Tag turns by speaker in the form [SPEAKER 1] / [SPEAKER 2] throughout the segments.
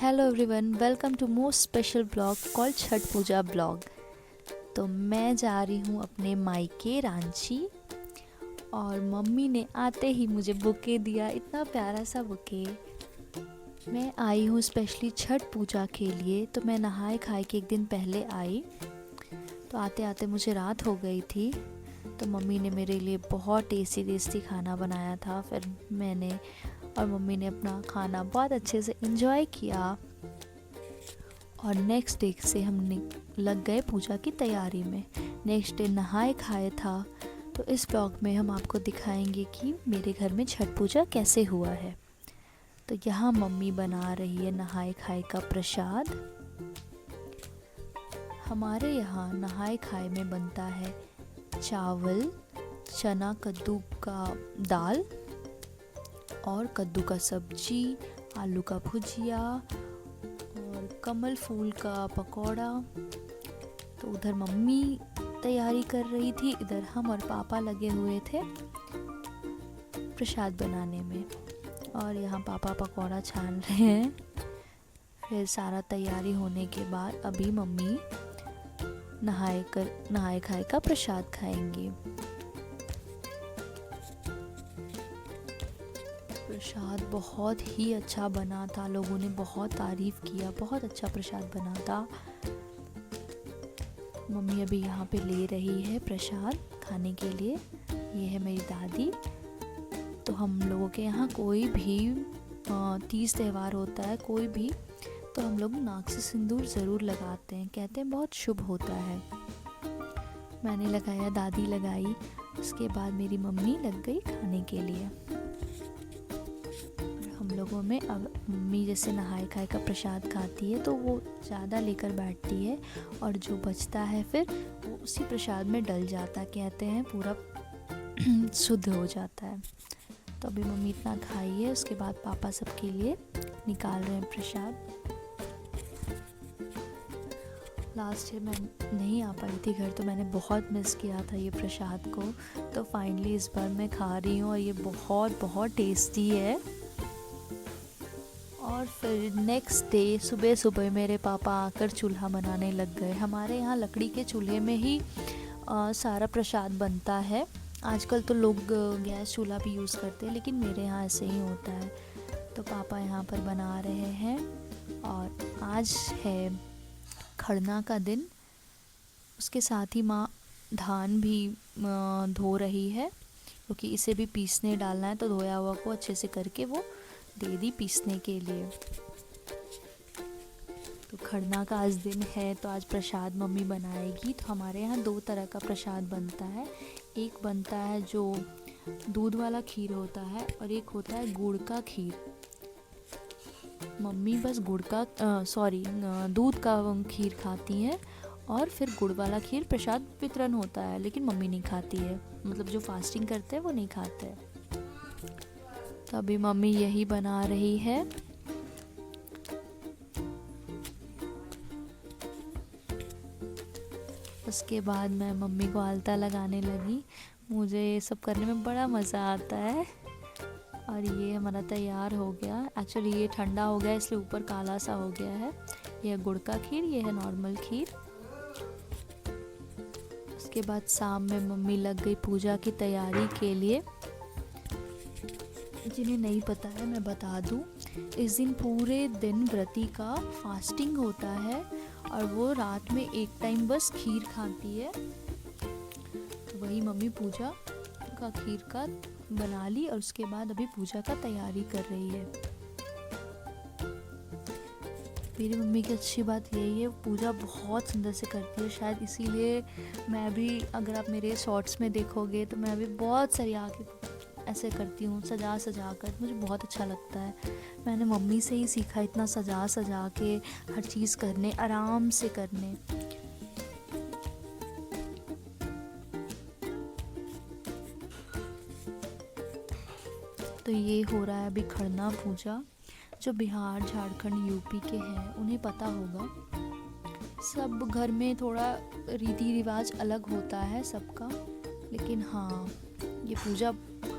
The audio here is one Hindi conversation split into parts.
[SPEAKER 1] Hello everyone, welcome to most special blog called Chhath Puja blog. तो मैं जा रही हूँ अपने मायके रांची और मम्मी ने आते ही मुझे बुके दिया, इतना प्यारा सा बुके। मैं आई हूँ स्पेशली छठ पूजा के लिए। तो मैं नहाए खाए के एक दिन पहले आई, तो आते आते मुझे रात हो गई थी। तो मम्मी ने मेरे लिए बहुत टेस्टी टेस्टी खाना बनाया था। फिर मैंने और मम्मी ने अपना खाना बहुत अच्छे से एंजॉय किया और नेक्स्ट डे से हम लग गए पूजा की तैयारी में। नेक्स्ट डे नहाए खाए था। तो इस ब्लॉग में हम आपको दिखाएंगे कि मेरे घर में छठ पूजा कैसे हुआ है। तो यहाँ मम्मी बना रही है नहाए खाए का प्रसाद। हमारे यहाँ नहाए खाए में बनता है चावल, चना कद्दू का दाल और कद्दू का सब्जी, आलू का भुजिया और कमल फूल का पकौड़ा। तो उधर मम्मी तैयारी कर रही थी, इधर हम और पापा लगे हुए थे प्रसाद बनाने में। और यहाँ पापा पकौड़ा छान रहे हैं। फिर सारा तैयारी होने के बाद अभी मम्मी नहाए खाए का प्रसाद खाएंगे। प्रसाद बहुत ही अच्छा बना था, लोगों ने बहुत तारीफ़ किया, बहुत अच्छा प्रसाद बना था। मम्मी अभी यहाँ पे ले रही है प्रसाद खाने के लिए। ये है मेरी दादी। तो हम लोगों के यहाँ कोई भी तीज त्यौहार होता है, कोई भी, तो हम लोग नाक से सिंदूर ज़रूर लगाते हैं, कहते हैं बहुत शुभ होता है। मैंने लगाया, दादी लगाई, उसके बाद मेरी मम्मी लग गई खाने के लिए। हम लोगों में अब मम्मी जैसे नहाए खाए का प्रसाद खाती है तो वो ज़्यादा लेकर बैठती है और जो बचता है फिर वो उसी प्रसाद में डल जाता है, कहते हैं पूरा शुद्ध हो जाता है। तो अभी मम्मी इतना खाई है, उसके बाद पापा सबके लिए निकाल रहे हैं प्रसाद। लास्ट ईयर मैं नहीं आ पाई थी घर, तो मैंने बहुत मिस किया था ये प्रसाद को। तो फाइनली इस बार मैं खा रही हूँ और ये बहुत बहुत टेस्टी है। और फिर नेक्स्ट डे सुबह सुबह मेरे पापा आकर चूल्हा बनाने लग गए। हमारे यहाँ लकड़ी के चूल्हे में ही सारा प्रसाद बनता है। आजकल तो लोग गैस चूल्हा भी यूज़ करते हैं, लेकिन मेरे यहाँ ऐसे ही होता है। तो पापा यहाँ पर बना रहे हैं और आज है खरना का दिन। उसके साथ ही माँ धान भी धो रही है, क्योंकि इसे भी पीसने डालना है। तो धोया हुआ को अच्छे से करके वो दे दी पीसने के लिए। तो खरना का आज दिन है, तो आज प्रसाद मम्मी बनाएगी। तो हमारे यहाँ 2 तरह का प्रसाद बनता है। एक बनता है जो दूध वाला खीर होता है और एक होता है गुड़ का खीर। मम्मी बस दूध का खीर खाती हैं और फिर गुड़ वाला खीर प्रसाद वितरण होता है, लेकिन मम्मी नहीं खाती है। मतलब जो फास्टिंग करते हैं वो नहीं खाते हैं। तो अभी मम्मी यही बना रही है। उसके बाद मैं मम्मी को आलता लगाने लगी। मुझे ये सब करने में बड़ा मज़ा आता है। और ये हमारा तैयार हो गया। एक्चुअली ये ठंडा हो गया इसलिए ऊपर काला सा हो गया है। ये है गुड़ का खीर, ये है नॉर्मल खीर। उसके बाद शाम में मम्मी लग गई पूजा की तैयारी के लिए। जिन्हें नहीं पता है मैं बता दूं, इस दिन पूरे दिन व्रती का फास्टिंग होता है और वो रात में एक टाइम बस खीर खाती है। तो वही मम्मी पूजा का खीर का बना ली और उसके बाद अभी पूजा का तैयारी कर रही है। मेरी मम्मी की अच्छी बात यही है, पूजा बहुत सुंदर से करती है। शायद इसीलिए मैं भी, अगर आप मेरे शॉर्ट्स में देखोगे तो मैं अभी बहुत सारी आके ऐसे करती हूँ, सजा सजा कर। मुझे बहुत अच्छा लगता है। मैंने मम्मी से ही सीखा इतना सजा सजा के हर चीज़ करने, आराम से करने। तो ये हो रहा है अभी खरना पूजा। जो बिहार, झारखंड, यूपी के हैं उन्हें पता होगा। सब घर में थोड़ा रीति रिवाज अलग होता है सबका, लेकिन हाँ, ये पूजा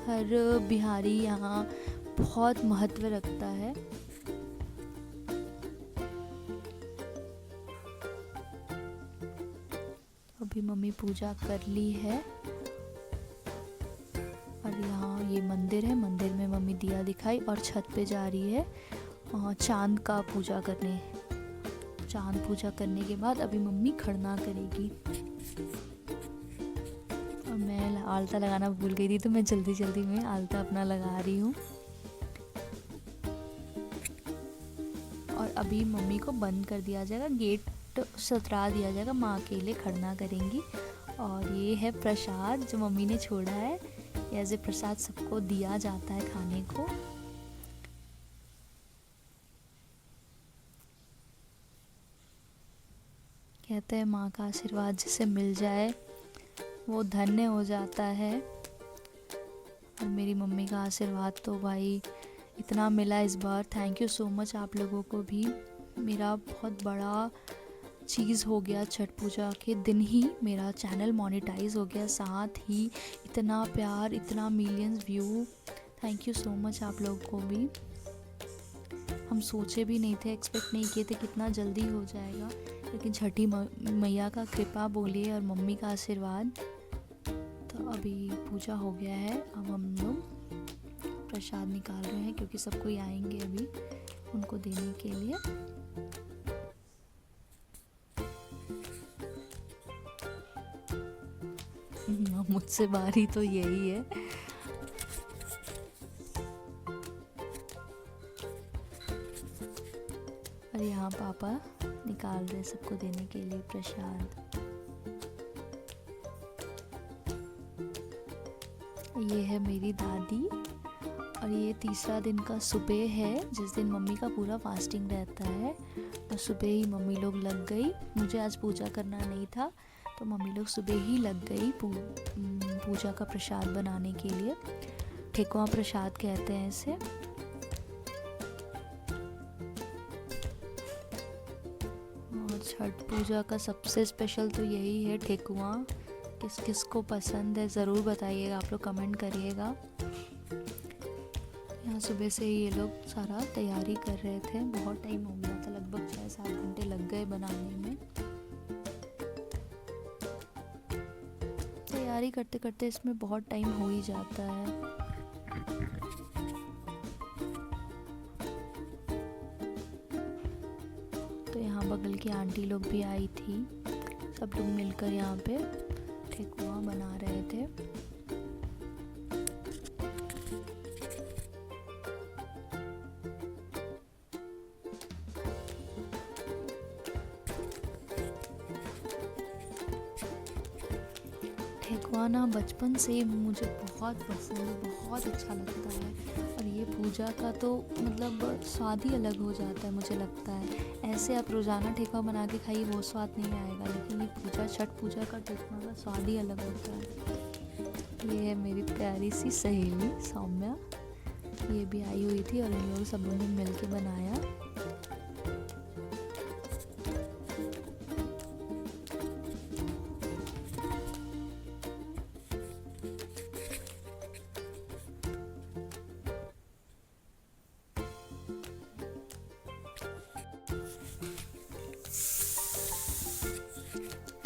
[SPEAKER 1] हर बिहारी यहाँ बहुत महत्व रखता है। अभी मम्मी पूजा कर ली है। और यहाँ ये मंदिर है, मंदिर में मम्मी दिया दिखाई और छत पे जा रही है चांद का पूजा करने। चांद पूजा करने के बाद अभी मम्मी खड़ना करेगी। और मैं आलता लगाना भूल गई थी, तो मैं जल्दी जल्दी में आलता अपना लगा रही हूँ। और अभी मम्मी को बंद कर दिया जाएगा, गेट सतरा दिया जाएगा, माँ अकेले खड़ना करेंगी। और ये है प्रसाद जो मम्मी ने छोड़ा है, एज ए प्रसाद सबको दिया जाता है खाने को। कहते हैं माँ का आशीर्वाद जिसे मिल जाए वो धन्य हो जाता है। और मेरी मम्मी का आशीर्वाद तो भाई इतना मिला इस बार, थैंक यू सो मच आप लोगों को भी। मेरा बहुत बड़ा चीज़ हो गया, छठ पूजा के दिन ही मेरा चैनल मोनेटाइज हो गया, साथ ही इतना प्यार, इतना millions view, thank you so much आप लोगों को भी। हम सोचे भी नहीं थे, एक्सपेक्ट नहीं किए थे कितना जल्दी हो जाएगा, लेकिन छठी मैया का कृपा बोलिए और मम्मी का आशीर्वाद। तो अभी पूजा हो गया है, अब हम लोग प्रसाद निकाल रहे हैं क्योंकि सब कोई आएंगे अभी उनको देने के लिए। मुझसे बारी तो यही है। और यहाँ पापा निकाल रहे सबको देने के लिए प्रसाद। ये है मेरी दादी। और ये तीसरा दिन का सुबह है, जिस दिन मम्मी का पूरा फास्टिंग रहता है। तो सुबह ही मम्मी लोग लग गई, मुझे आज पूजा करना नहीं था तो मम्मी लोग सुबह ही लग गई पूजा का प्रसाद बनाने के लिए। ठेकुआ प्रसाद कहते हैं इसे। और छठ पूजा का सबसे स्पेशल तो यही है ठेकुआ। किस किस को पसंद है ज़रूर बताइएगा, आप लोग कमेंट करिएगा। यहाँ सुबह से ही ये लोग सारा तैयारी कर रहे थे, बहुत टाइम हो गया था, लगभग 6-7 घंटे लग गए बनाने में। तैयारी करते करते इसमें बहुत टाइम हो ही जाता है। तो यहाँ बगल की आंटी लोग भी आई थी, सब लोग मिलकर यहाँ पे ठेकुआ बना रहे थे। ठेकुआ ना बचपन से ही मुझे बहुत पसंद है, बहुत अच्छा लगता है। और ये पूजा का तो मतलब स्वाद ही अलग हो जाता है मुझे लगता है। ऐसे आप रोज़ाना ठेकुआ बना के खाइए वो स्वाद नहीं आएगा, लेकिन ये पूजा, छठ पूजा का ठेकुआ का स्वाद ही अलग होता है। ये है मेरी प्यारी सी सहेली सौम्या, ये भी आई हुई थी और इन लोग सब लोगों ने मिल के बनाया।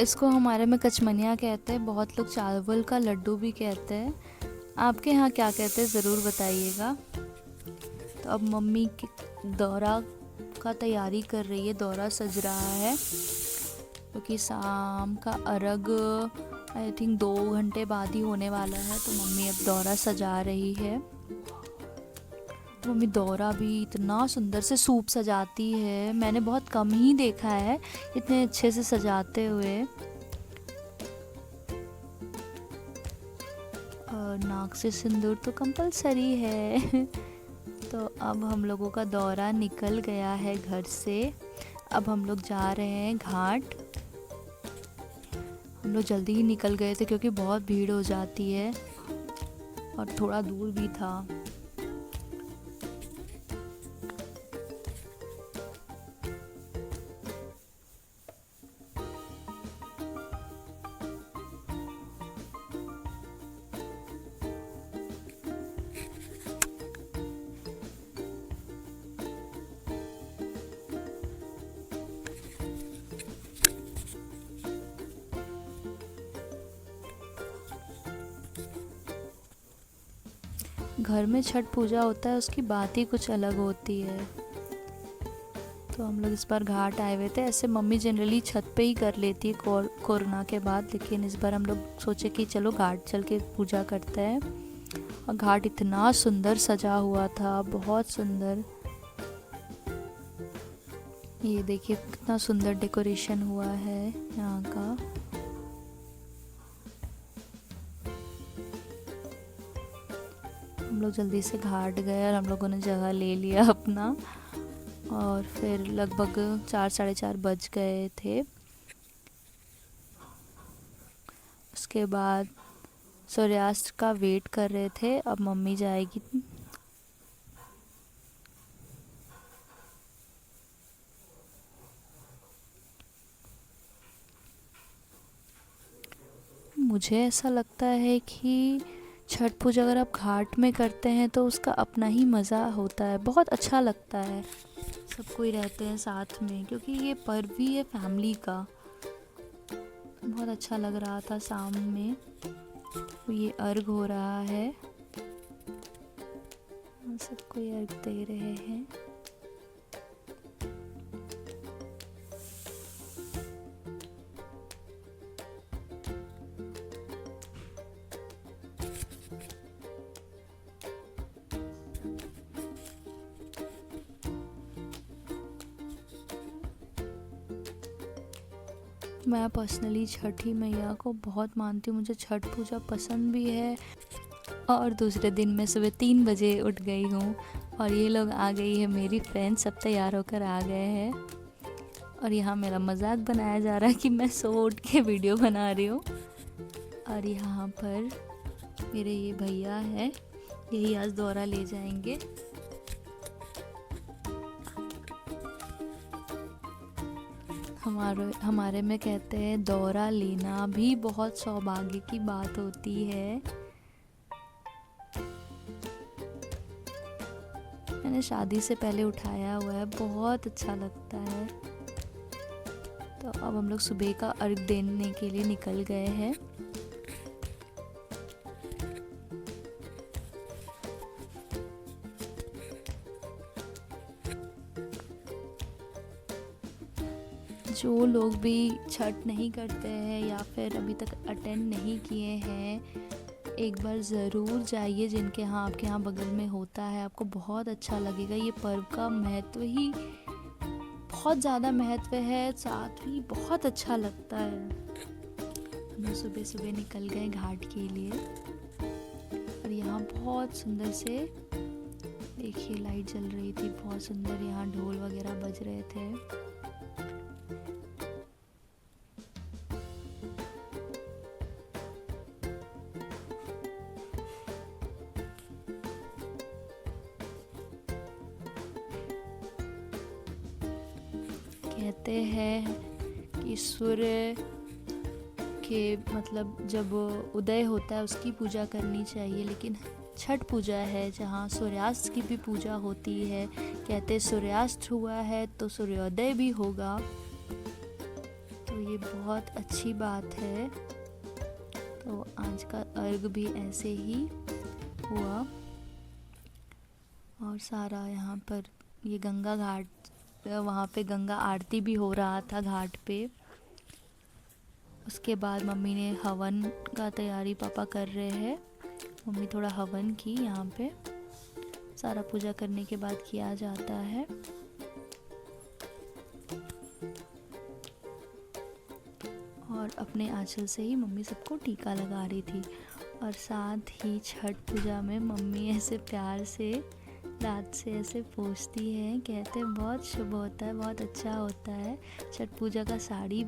[SPEAKER 1] इसको हमारे में कचमनिया कहते हैं, बहुत लोग चावल का लड्डू भी कहते हैं। आपके यहाँ क्या कहते हैं ज़रूर बताइएगा। तो अब मम्मी दौरा का तैयारी कर रही है, दौरा सज रहा है क्योंकि शाम का अर्घ आई थिंक 2 घंटे बाद ही होने वाला है। तो मम्मी अब दौरा सजा रही है। मम्मी दौरा भी इतना सुंदर से सूप सजाती है, मैंने बहुत कम ही देखा है इतने अच्छे से सजाते हुए। और नाक से सिंदूर तो कंपलसरी है। तो अब हम लोगों का दौरा निकल गया है घर से। अब हम लोग जा रहे हैं घाट। हम लोग जल्दी ही निकल गए थे क्योंकि बहुत भीड़ हो जाती है और थोड़ा दूर भी था। घर में छठ पूजा होता है उसकी बात ही कुछ अलग होती है। तो हम लोग इस बार घाट आए हुए थे। ऐसे मम्मी जनरली छत पे ही कर लेती है कोरोना के बाद, लेकिन इस बार हम लोग सोचे कि चलो घाट चल के पूजा करते हैं। और घाट इतना सुंदर सजा हुआ था, बहुत सुंदर। ये देखिए कितना सुंदर डेकोरेशन हुआ है यहाँ का। हम लोग जल्दी से घाट गए और हम लोगों ने जगह ले लिया अपना। और फिर लगभग 4 साढ़े 4 बज गए थे। उसके बाद सूर्यास्त का वेट कर रहे थे, अब मम्मी जाएगी। मुझे ऐसा लगता है कि छठ पूजा अगर आप घाट में करते हैं तो उसका अपना ही मज़ा होता है, बहुत अच्छा लगता है। सब कोई रहते हैं साथ में, क्योंकि ये पर्व ही है फैमिली का। बहुत अच्छा लग रहा था। शाम में ये अर्घ हो रहा है, सबको ये अर्घ दे रहे हैं। मैं पर्सनली छठी मैया को बहुत मानती हूँ, मुझे छठ पूजा पसंद भी है। और दूसरे दिन मैं सुबह 3 बजे उठ गई हूँ और ये लोग आ गई है, मेरी फ्रेंड्स सब तैयार होकर आ गए हैं। और यहाँ मेरा मजाक बनाया जा रहा है कि मैं सो उठ के वीडियो बना रही हूँ। और यहाँ पर मेरे ये भैया हैं, यही आज दौरा ले जाएंगे। हमारे में कहते हैं दौरा लेना भी बहुत सौभाग्य की बात होती है। मैंने शादी से पहले उठाया हुआ है, बहुत अच्छा लगता है। तो अब हम लोग सुबह का अर्घ देने के लिए निकल गए हैं। जो लोग भी छठ नहीं करते हैं या फिर अभी तक अटेंड नहीं किए हैं, एक बार ज़रूर जाइए। जिनके यहाँ आपके यहाँ बगल में होता है, आपको बहुत अच्छा लगेगा। ये पर्व का महत्व ही बहुत ज़्यादा महत्व है, साथ ही बहुत अच्छा लगता है। हम सुबह सुबह निकल गए घाट के लिए। और यहाँ बहुत सुंदर से देखिए लाइट जल रही थी, बहुत सुंदर। यहाँ ढोल वगैरह बज रहे थे। कहते हैं कि सूर्य के मतलब जब उदय होता है उसकी पूजा करनी चाहिए, लेकिन छठ पूजा है जहाँ सूर्यास्त की भी पूजा होती है। कहते हैं सूर्यास्त हुआ है तो सूर्योदय भी होगा, तो ये बहुत अच्छी बात है। तो आज का अर्घ भी ऐसे ही हुआ। और सारा यहाँ पर ये गंगा घाट, वहाँ पे गंगा आरती भी हो रहा था घाट पे। उसके बाद मम्मी ने हवन का तैयारी पापा कर रहे हैं। मम्मी थोड़ा हवन की, यहाँ पे सारा पूजा करने के बाद किया जाता है। और अपने आंचल से ही मम्मी सबको टीका लगा रही थी। और साथ ही छठ पूजा में मम्मी ऐसे प्यार से दांत से ऐसे पोंछती हैं, कहते हैं बहुत शुभ होता है, बहुत अच्छा होता है। छठ पूजा का साड़ी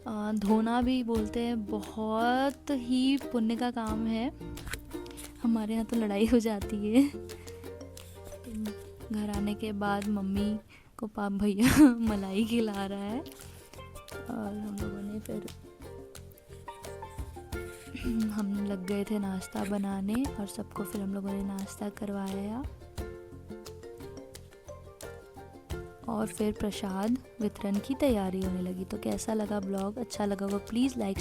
[SPEAKER 1] धोना भी बोलते हैं बहुत ही पुण्य का काम है। हमारे यहाँ तो लड़ाई हो जाती है। घर आने के बाद मम्मी को पाप भैया मलाई खिला रहा है। और हम लोगों ने फिर हम लग गए थे नाश्ता बनाने और सबको फिर हम लोगों ने नाश्ता करवाया। और फिर प्रसाद वितरण की तैयारी होने लगी। तो कैसा लगा ब्लॉग? अच्छा लगा होगा प्लीज़ लाइक